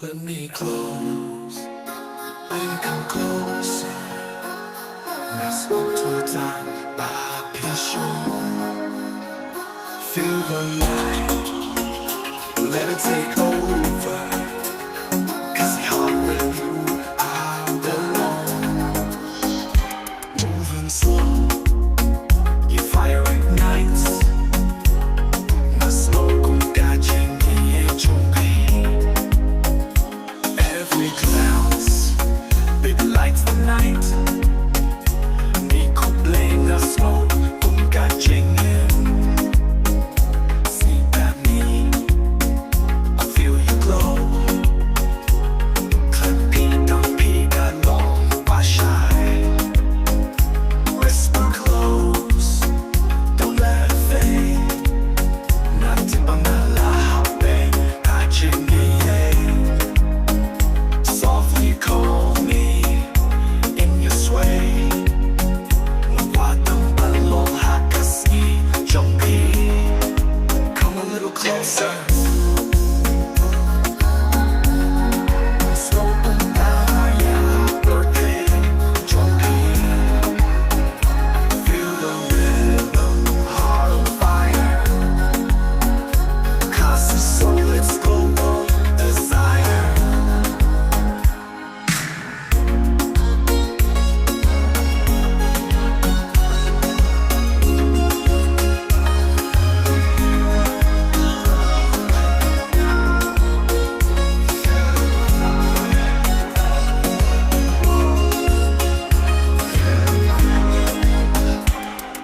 Let me close, baby come closer. Let's walk to time by passion. Feel the light, let it take over. Cause the heart with you, I belong. Moving slow, your fire ignites. My smoke catching the edge of pain. Every glance, baby lights the night. Nico bling the smoke, boom catching in. Sleep at me, I feel you glow. Clapita long, why shy? Whisper close, don't let it fade. Natin pang nalahape, catching it. Softly call me in your sway. Magwadang balong hakasi, jumpy. Come a little closer.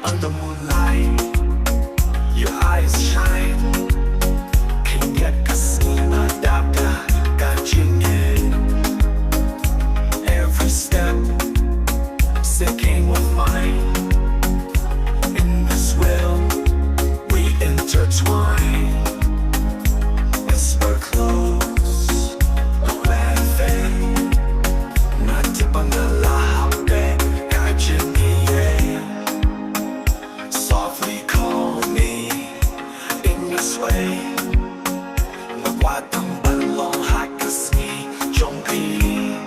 Under moonlight, your eyes shine. Can get Khasi dapat kachingin. Every step, sticking with mine. In this will, we intertwine. Whisper close, don't let it fade. Natin pang nalahape, catching it. Softly call me in your sway. Magwadang balong hakasi, jumpy.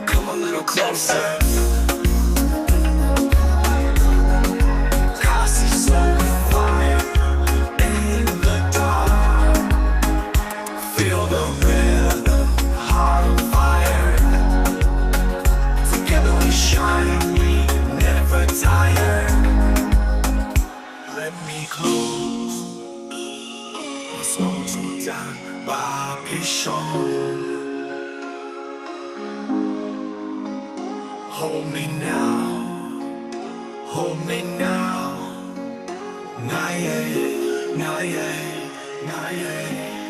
Come a little closer. Khasi so fire in the dark. Feel the rhythm, heart on fire. Together we shine, we never tire. Let me close, slow down by passion. Hold me now, hold me now. Nah yeah, nah yeah, nah yeah.